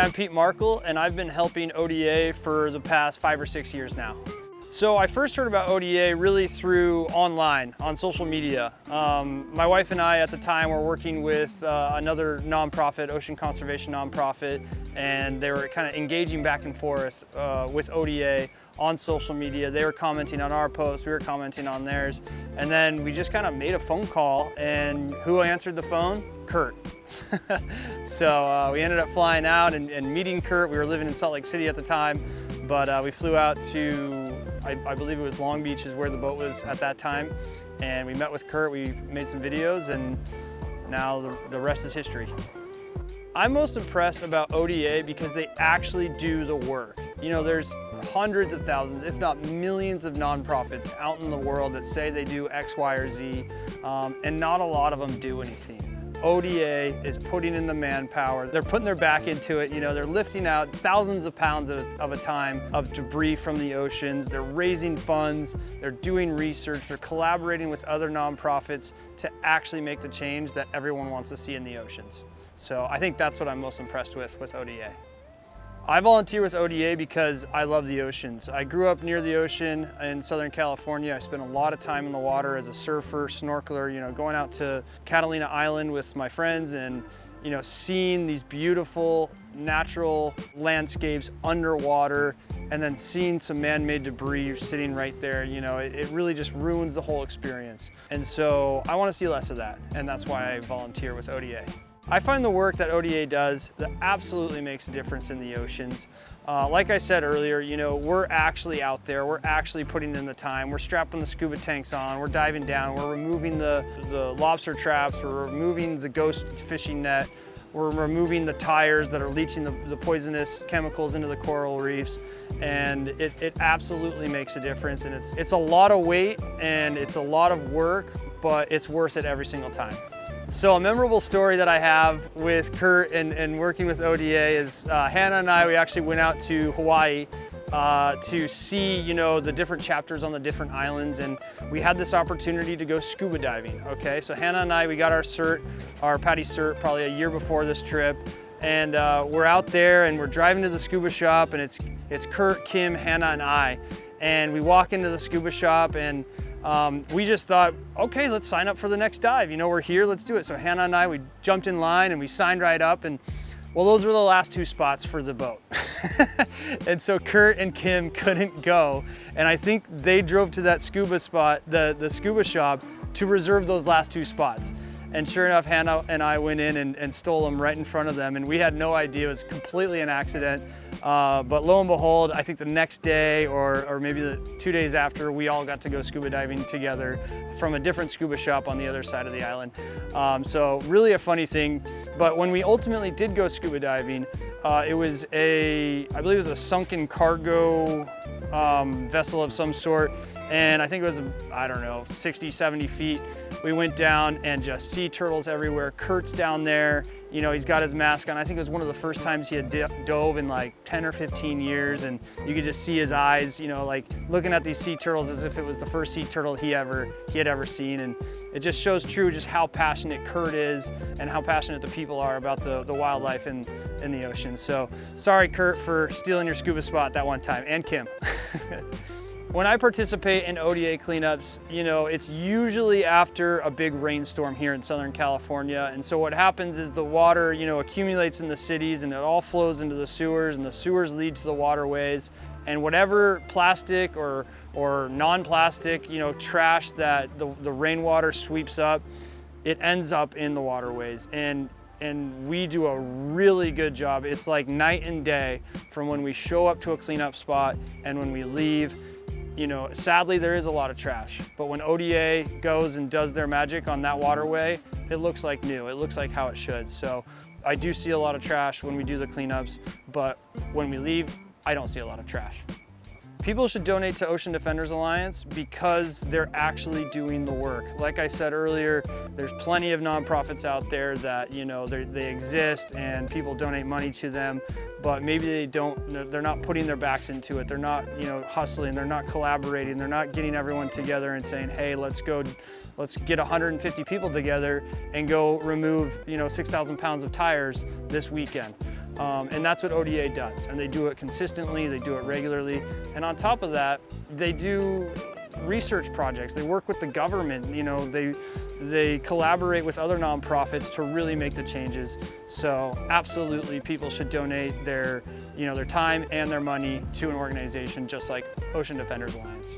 I'm Pete Markel, and I've been helping ODA for the past 5 or 6 years now. So I first heard about ODA really through online, on social media. My wife and I at the time were working with another nonprofit, ocean conservation nonprofit, and they were kind of engaging back and forth with ODA on social media. They were commenting on our posts, we were commenting on theirs, and then we just kind of made a phone call, and who answered the phone? Kurt. So we ended up flying out and meeting Kurt. We were living in Salt Lake City at the time, but we flew out to, I believe it was Long Beach is where the boat was at that time. And we met with Kurt, we made some videos, and now the rest is history. I'm most impressed about ODA because they actually do the work. You know, there's hundreds of thousands, if not millions of nonprofits out in the world that say they do X, Y, or Z, and not a lot of them do anything. ODA is putting in the manpower. They're putting their back into it. You know, they're lifting out thousands of pounds of a time of debris from the oceans. They're raising funds. They're doing research. They're collaborating with other nonprofits to actually make the change that everyone wants to see in the oceans. So I think that's what I'm most impressed with ODA. I volunteer with ODA because I love the oceans. I grew up near the ocean in Southern California. I spent a lot of time in the water as a surfer, snorkeler, you know, going out to Catalina Island with my friends and, you know, seeing these beautiful natural landscapes underwater and then seeing some man-made debris sitting right there, you know, it really just ruins the whole experience. And so I want to see less of that, and that's why I volunteer with ODA. I find the work that ODA does that absolutely makes a difference in the oceans. Like I said earlier, you know, we're actually out there, we're actually putting in the time, we're strapping the scuba tanks on, we're diving down, we're removing the lobster traps, we're removing the ghost fishing net, we're removing the tires that are leaching the poisonous chemicals into the coral reefs, and it absolutely makes a difference. And it's a lot of weight and it's a lot of work, but it's worth it every single time. So a memorable story that I have with Kurt and working with ODA is Hannah and I, we actually went out to Hawaii to see, you know, the different chapters on the different islands, and we had this opportunity to go scuba diving, okay? So Hannah and I, we got our cert, our PADI cert probably a year before this trip, and we're out there and we're driving to the scuba shop, and it's Kurt, Kim, Hannah, and I, and we walk into the scuba shop, and we just thought, okay, let's sign up for the next dive. You know, we're here, let's do it. So Hannah and I, we jumped in line and we signed right up, and well, those were the last 2 spots for the boat. And so Kurt and Kim couldn't go. And I think they drove to that scuba spot, the scuba shop, to reserve those last 2 spots. And sure enough, Hannah and I went in and stole them right in front of them. And we had no idea, it was completely an accident. But lo and behold, I think the next day or maybe the 2 days after, we all got to go scuba diving together from a different scuba shop on the other side of the island. So really a funny thing. But when we ultimately did go scuba diving, it was I believe it was a sunken cargo vessel of some sort. And I think it was, I don't know, 60, 70 feet. We went down and just sea turtles everywhere. Kurt's down there, you know, he's got his mask on. I think it was one of the first times he had dove in like 10 or 15 years, and you could just see his eyes, you know, like looking at these sea turtles as if it was the first sea turtle he had ever seen. And it just shows true just how passionate Kurt is and how passionate the people are about the wildlife in the ocean. So sorry, Kurt, for stealing your scuba spot that one time, and Kim. When I participate in ODA cleanups, you know, it's usually after a big rainstorm here in Southern California. And so what happens is the water, you know, accumulates in the cities and it all flows into the sewers, and the sewers lead to the waterways. And whatever plastic or non-plastic, you know, trash that the rainwater sweeps up, it ends up in the waterways. And we do a really good job. It's like night and day from when we show up to a cleanup spot and when we leave. You know, sadly, there is a lot of trash, but when ODA goes and does their magic on that waterway, it looks like new. It looks like how it should. So I do see a lot of trash when we do the cleanups, but when we leave, I don't see a lot of trash. People should donate to Ocean Defenders Alliance because they're actually doing the work. Like I said earlier, there's plenty of nonprofits out there that, you know, they exist and people donate money to them, but maybe they're not putting their backs into it. They're not, you know, hustling, they're not collaborating, they're not getting everyone together and saying, hey, let's get 150 people together and go remove, you know, 6,000 pounds of tires this weekend. And that's what ODA does. And they do it consistently, they do it regularly. And on top of that, they do research projects. They work with the government, you know, they collaborate with other nonprofits to really make the changes. So absolutely people should donate their, their time and their money to an organization just like Ocean Defenders Alliance.